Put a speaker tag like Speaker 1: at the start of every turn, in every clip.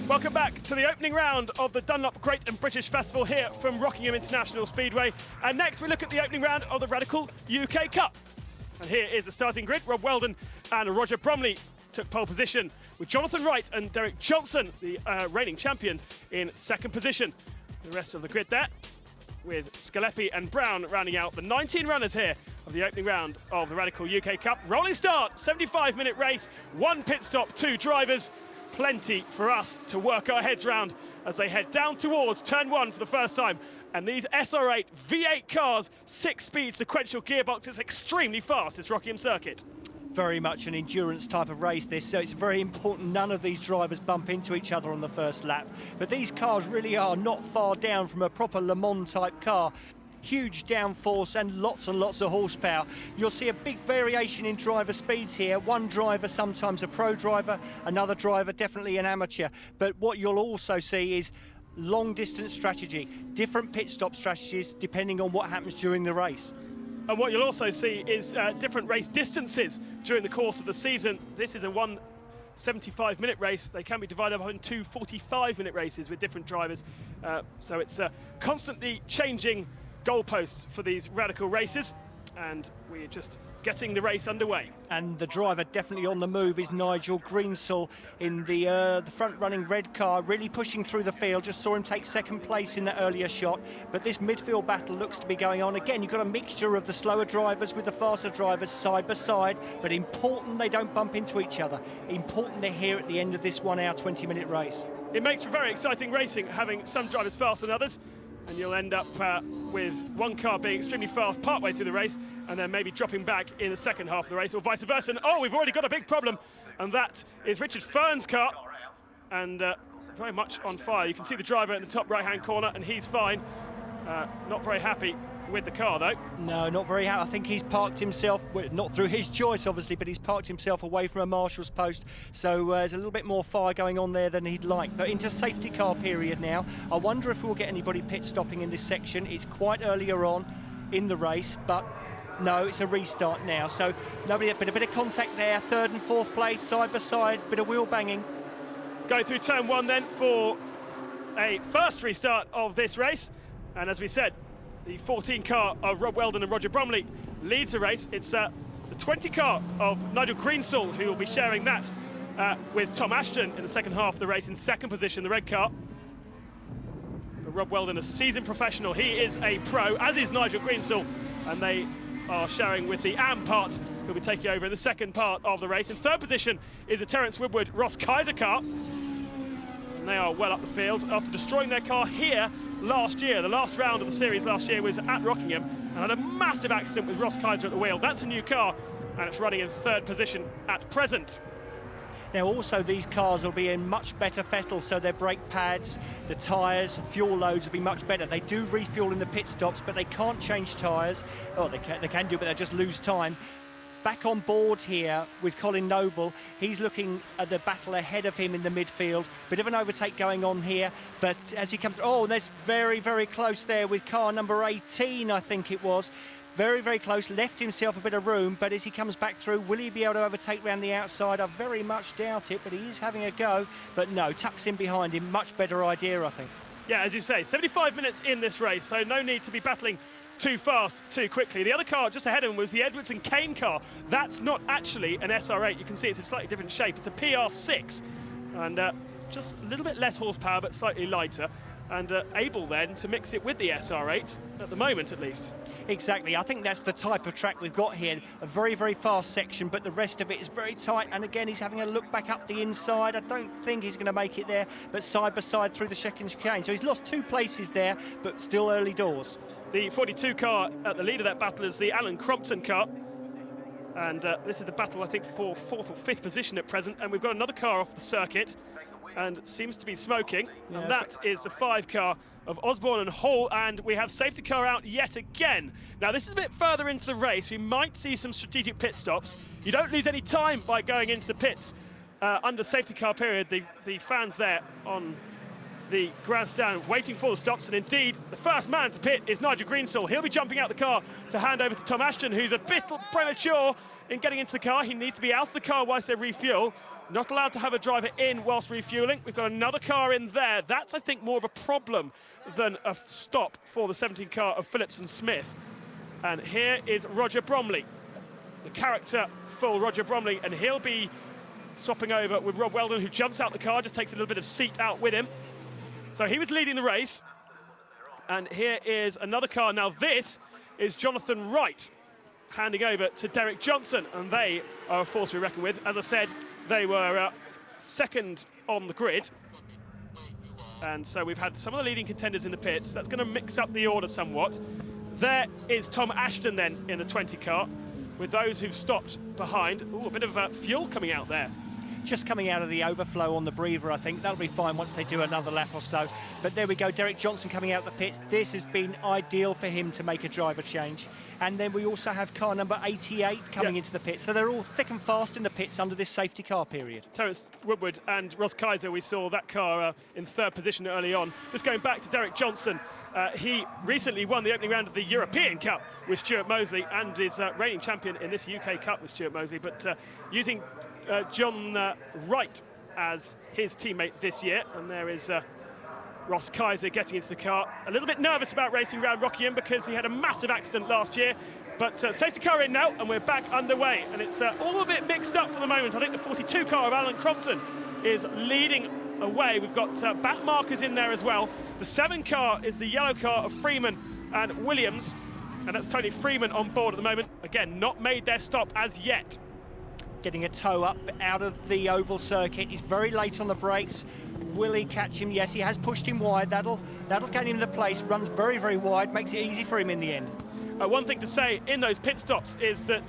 Speaker 1: Welcome back to the opening round of the Dunlop Great and British Festival here from Rockingham International Speedway. And next we look at the opening round of the Radical UK Cup. And here is the starting grid. Rob Weldon and Roger Bromley took pole position, with Jonathan Wright and Derek Johnson, the reigning champions, in second position. The rest of the grid there, with Scalepi and Brown rounding out the 19 runners here of the opening round of the Radical UK Cup. Rolling start, 75-minute race, 1 pit stop, 2 drivers. Plenty for us to work our heads round as they head down towards turn 1 for the first time. And these SR8 V8 cars, 6-speed sequential gearboxes, extremely fast, this Rockingham circuit.
Speaker 2: Very much an endurance type of race this, so it's very important none of these drivers bump into each other on the first lap. But these cars really are not far down from a proper Le Mans type car. Huge downforce and lots of horsepower. You'll see a big variation in driver speeds here. One driver, sometimes a pro driver, another driver, definitely an amateur. But what you'll also see is long distance strategy, different pit stop strategies depending on what happens during the race.
Speaker 1: And what you'll also see is different race distances during the course of the season. This is a 175-minute race. They can be divided up into 2 45-minute races with different drivers. So it's constantly changing goalposts for these Radical races, and we're just getting the race underway.
Speaker 2: And the driver definitely on the move is Nigel Greensall in the front-running red car, really pushing through the field. Just saw him take second place in the earlier shot, but this midfield battle looks to be going on. Again, you've got a mixture of the slower drivers with the faster drivers side by side, but important they don't bump into each other. Important they're here at the end of this 1 hour, 20-minute race.
Speaker 1: It makes for very exciting racing, having some drivers faster than others, and you'll end up with one car being extremely fast partway through the race and then maybe dropping back in the second half of the race, or vice versa. And we've already got a big problem, and that is Richard Fern's car, and very much on fire. You can see the driver in the top right-hand corner, and he's fine. Not very happy with the car, though.
Speaker 2: No, not very happy. I think he's parked himself, well, not through his choice, obviously, but he's parked himself away from a marshal's post. So there's a little bit more fire going on there than he'd like. But into safety car period now. I wonder if we'll get anybody pit stopping in this section. It's quite earlier on in the race, but no, it's a restart now. So nobody, but a bit of contact there. Third and fourth place, side by side, bit of wheel banging.
Speaker 1: Going through turn 1 then for a first restart of this race. And as we said, the 14 car of Rob Weldon and Roger Bromley leads the race. It's the 20 car of Nigel Greensall who will be sharing that with Tom Ashton in the second half of the race in second position, the red car. But Rob Weldon, a seasoned professional, he is a pro, as is Nigel Greensall, and they are sharing with the AM part who'll be taking over in the second part of the race. In third position is the Terence Woodward Ross Kaiser car. And they are well up the field after destroying their car here last year. The last round of the series last year was at Rockingham and had a massive accident with Ross Kaiser at the wheel. That's a new car, and it's running in third position at present.
Speaker 2: Now also these cars will be in much better fettle, so their brake pads, the tyres, fuel loads will be much better. They do refuel in the pit stops, but they can't change tyres. Oh, they can do, but they'll just lose time. Back on board here with Colin Noble. He's looking at the battle ahead of him in the midfield. Bit of an overtake going on here, but as he comes, oh, that's very close there with car number 18, I think it was. Very close, left himself a bit of room, but as he comes back through, will he be able to overtake round the outside? I very much doubt it, but he is having a go. But no, tucks in behind him, much better idea, I think.
Speaker 1: Yeah, as you say, 75 minutes in this race, so no need to be battling too fast, too quickly. The other car just ahead of him was the Edwards and Kane car. That's not actually an SR8. You can see it's a slightly different shape. It's a PR6, and just a little bit less horsepower, but slightly lighter, and able then to mix it with the SR8, at the moment at least.
Speaker 2: Exactly, I think that's the type of track we've got here. A very fast section, but the rest of it is very tight, and again he's having a look back up the inside. I don't think he's going to make it there, but side by side through the second chicane. So he's lost 2 places there, but still early doors.
Speaker 1: The 42 car at the lead of that battle is the Alan Crompton car, and this is the battle I think for 4th or 5th position at present, and we've got another car off the circuit and seems to be smoking, yeah, and that is the 5 car of Osborne and Hall, and we have safety car out yet again. Now this is a bit further into the race. We might see some strategic pit stops. You don't lose any time by going into the pits under safety car period. The fans there on the grandstand waiting for the stops, and indeed the first man to pit is Nigel Greensall. He'll be jumping out the car to hand over to Tom Ashton, who's a bit premature in getting into the car. He needs to be out of the car whilst they refuel, Not allowed to have a driver in whilst refuelling. We've got another car in there. That's, I think, more of a problem than a stop for the 17 car of Phillips and Smith. And here is Roger Bromley, the character-full Roger Bromley, and he'll be swapping over with Rob Weldon, who jumps out the car, just takes a little bit of seat out with him. So he was leading the race. And here is another car. Now this is Jonathan Wright handing over to Derek Johnson, and they are a force to be reckoned with. As I said, they were second on the grid. And so we've had some of the leading contenders in the pits. That's going to mix up the order somewhat. There is Tom Ashton then in the 20 car, with those who've stopped behind. Ooh, a bit of fuel coming out there.
Speaker 2: Just coming out of the overflow on the breather, I think. That'll be fine once they do another lap or so. But there we go, Derek Johnson coming out the pits. This has been ideal for him to make a driver change. And then we also have car number 88 coming into the pits. So they're all thick and fast in the pits under this safety car period.
Speaker 1: Terence Woodward and Ross Kaiser, we saw that car in third position early on. Just going back to Derek Johnson, he recently won the opening round of the European Cup with Stuart Mosley and is reigning champion in this UK Cup with Stuart Mosley, but using John Wright as his teammate this year. And there is Ross Kaiser getting into the car. A little bit nervous about racing around Rockingham because he had a massive accident last year. But safety car in now, and we're back underway. And it's all a bit mixed up for the moment. I think the 42 car of Alan Crompton is leading away. We've got back markers in there as well. The 7 car is the yellow car of Freeman and Williams. And that's Tony Freeman on board at the moment. Again, not made their stop as yet.
Speaker 2: Getting a toe up out of the oval circuit. He's very late on the brakes. Will he catch him? Yes, he has pushed him wide. That'll get him into place. Runs very, very wide. Makes it easy for him in the end.
Speaker 1: One thing to say in those pit stops is that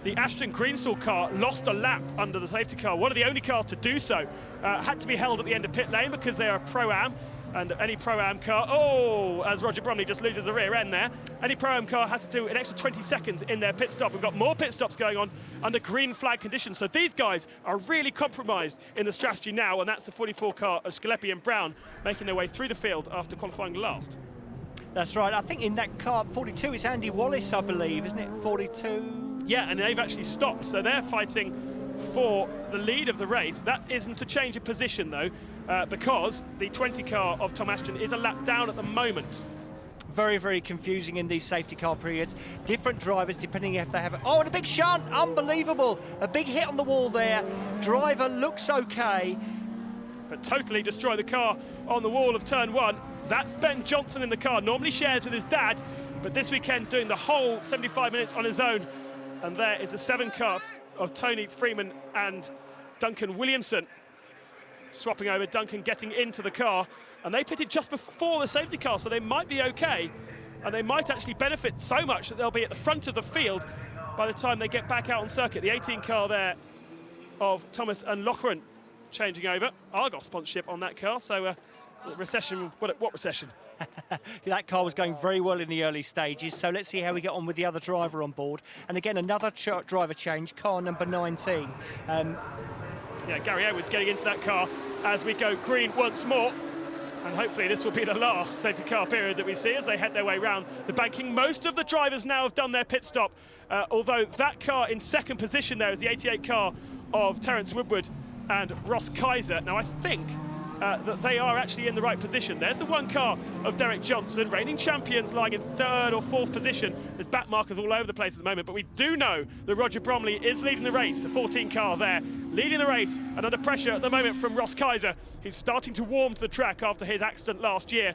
Speaker 1: the Ashton Greenstall car lost a lap under the safety car. One of the only cars to do so. Had to be held at the end of pit lane because they are Pro-Am. And any Pro-Am car, as Roger Bromley just loses the rear end there, any Pro-Am car has to do an extra 20 seconds in their pit stop. We've got more pit stops going on under green flag conditions. So these guys are really compromised in the strategy now, and that's the 44 car of Scalepi and Brown making their way through the field after qualifying last.
Speaker 2: That's right. I think in that car, 42, it's Andy Wallace, I believe, isn't it? 42?
Speaker 1: Yeah, and they've actually stopped. So they're fighting for the lead of the race. That isn't a change of position, though, because the 20 car of Tom Ashton is a lap down at the moment.
Speaker 2: Very, very confusing in these safety car periods. Different drivers, depending if they have... Oh, and a big shunt! Unbelievable! A big hit on the wall there. Driver looks okay.
Speaker 1: But totally destroy the car on the wall of turn 1. That's Ben Johnson in the car. Normally shares with his dad, but this weekend doing the whole 75 minutes on his own. And there is the 7 car of Tony Freeman and Duncan Williamson. Swapping over, Duncan getting into the car. And they pitted just before the safety car, so they might be okay. And they might actually benefit so much that they'll be at the front of the field by the time they get back out on circuit. The 18 car there of Thomas and Loughran changing over. Argos sponsorship on that car, so recession, what recession?
Speaker 2: That car was going very well in the early stages, so let's see how we get on with the other driver on board. And again, another driver change, car number 19.
Speaker 1: Yeah, Gary Edwards getting into that car as we go green once more. And hopefully this will be the last safety car period that we see as they head their way round the banking. Most of the drivers now have done their pit stop, although that car in second position there is the 88 car of Terence Woodward and Ross Kaiser. Now I think that they are actually in the right position. There's the 1 car of Derek Johnson, reigning champions lying in 3rd or 4th position. There's back markers all over the place at the moment, but we do know that Roger Bromley is leading the race, the 14 car there, leading the race and under pressure at the moment from Ross Kaiser, who's starting to warm to the track after his accident last year.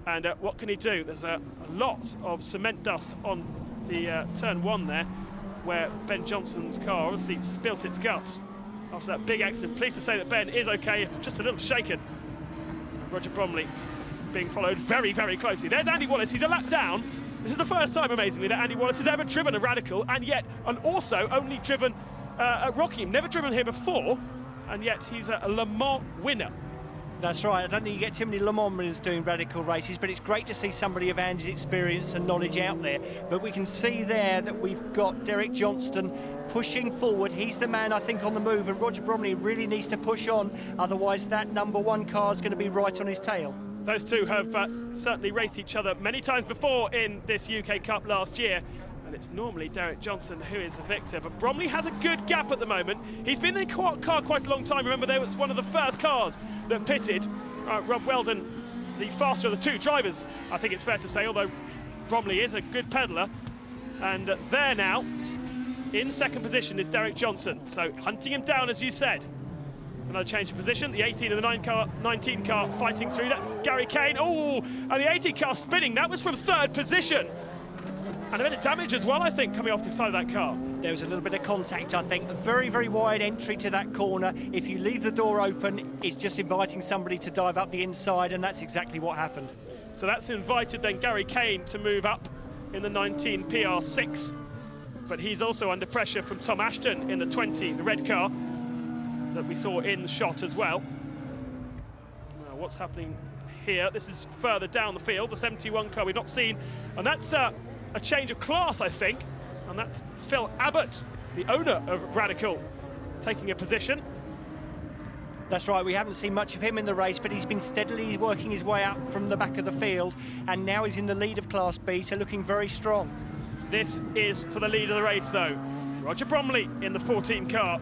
Speaker 1: And what can he do? There's a lot of cement dust on the turn 1 there, where Ben Johnson's car obviously spilt its guts after that big accident. Pleased to say that Ben is okay, just a little shaken. Roger Bromley being followed very, very closely. There's Andy Wallace, he's a lap down. This is the first time, amazingly, that Andy Wallace has ever driven a Radical, and also only driven at Rockingham, never driven here before, and yet he's a Le Mans winner.
Speaker 2: That's right. I don't think you get too many Le Mans winners doing Radical races, but it's great to see somebody of Andy's experience and knowledge out there. But we can see there that we've got Derek Johnston pushing forward. He's the man, I think, on the move, and Roger Bromley really needs to push on, otherwise that number 1 car is going to be right on his tail. Those two have certainly raced each other many times before in this UK Cup last year. And
Speaker 1: and it's normally Derek Johnson who is the victor, but Bromley has a good gap at the moment. He's been in the car quite a long time. Remember, there was one of the first cars that pitted. Rob Weldon, the faster of the two drivers, I think it's fair to say, although Bromley is a good peddler. And there now, in second position, is Derek Johnson. So hunting him down, as you said. Another change of position. The 18 and the 19 car fighting through. That's Gary Kane. Oh, and the 18 car spinning. That was from third position. And a bit of damage as well, I think, coming off the side of that car.
Speaker 2: There was a little bit of contact, I think. A very, very wide entry to that corner. If you leave the door open, it's just inviting somebody to dive up the inside, and that's exactly what happened.
Speaker 1: So that's invited then Gary Kane to move up in the 19 PR6. But he's also under pressure from Tom Ashton in the 20, the red car, that we saw in the shot as well. Now, what's happening here? This is further down the field, the 71 car we've not seen. And that's a change of class, I think. And that's Phil Abbott, the owner of Radical, taking a position.
Speaker 2: That's right, we haven't seen much of him in the race, but he's been steadily working his way up from the back of the field, and now he's in the lead of Class B, so looking very strong.
Speaker 1: This is for the lead of the race, though. Roger Bromley in the 14 car,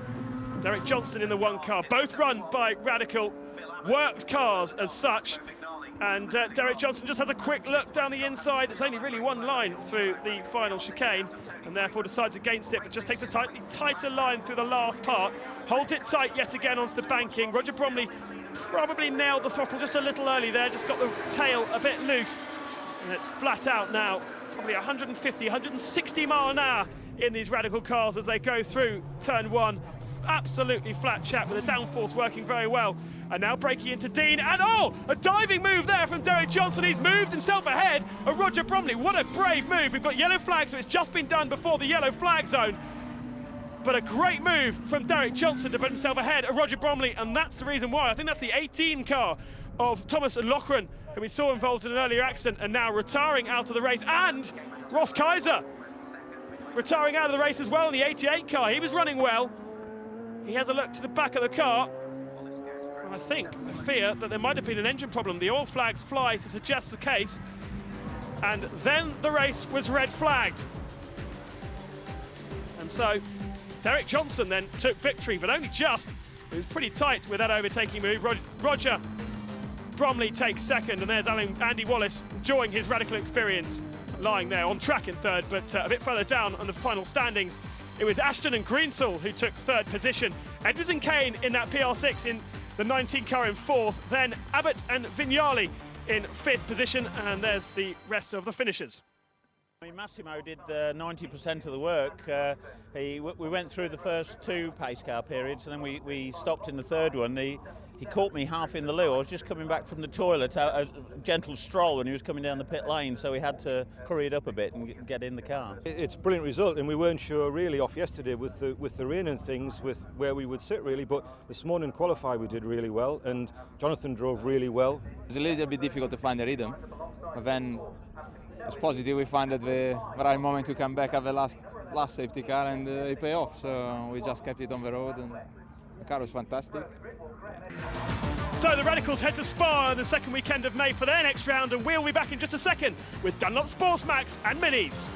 Speaker 1: Derek Johnston in the 1 car, both run by Radical, worked cars as such. And Derek Johnson just has a quick look down the inside. It's only really one line through the final chicane, and therefore decides against it, but just takes a tighter line through the last part. Holds it tight yet again onto the banking. Roger Bromley probably nailed the throttle just a little early there, just got the tail a bit loose. And it's flat out now, probably 150, 160 mile an hour in these Radical cars as they go through turn 1. Absolutely flat chat with the downforce working very well. And now braking into Dean, and oh, a diving move there from Derek Johnson. He's moved himself ahead of Roger Bromley. What a brave move. We've got yellow flag, so it's just been done before the yellow flag zone. But a great move from Derek Johnson to put himself ahead of Roger Bromley, and that's the reason why. I think that's the 18 car of Thomas and Loughran, who we saw involved in an earlier accident and now retiring out of the race. And Ross Kaiser retiring out of the race as well in the 88 car. He was running well. He has a look to the back of the car. And I fear that there might have been an engine problem. The oil flags fly to suggest the case. And then the race was red flagged. And so Derek Johnson then took victory, but only just. It was pretty tight with that overtaking move. Roger Bromley takes second, and there's Andy Wallace enjoying his Radical experience, lying there on track in third, but a bit further down on the final standings. It was Ashton and Greensall who took third position. Edwards and Kane in that PR6 in the 19 car in fourth. Then Abbott and Vignali in fifth position. And there's the rest of the finishers.
Speaker 3: I mean, Massimo did 90% of the work. We went through the first 2 pace car periods, and then we stopped in the third one. He caught me half in the loo. I was just coming back from the toilet, a gentle stroll, when he was coming down the pit lane, so we had to hurry it up a bit and get in the car.
Speaker 4: It's a brilliant result, and we weren't sure really off yesterday with the rain and things with where we would sit really, but this morning qualify we did really well, and Jonathan drove really well.
Speaker 5: It's a little bit difficult to find the rhythm, but then it's positive. We find that the right moment to come back at the last safety car, and it paid off. So we just kept it on the road, and the car was fantastic.
Speaker 1: So the Radicals head to Spa in the second weekend of May for their next round, and we'll be back in just a second with Dunlop Sports Max and Minis.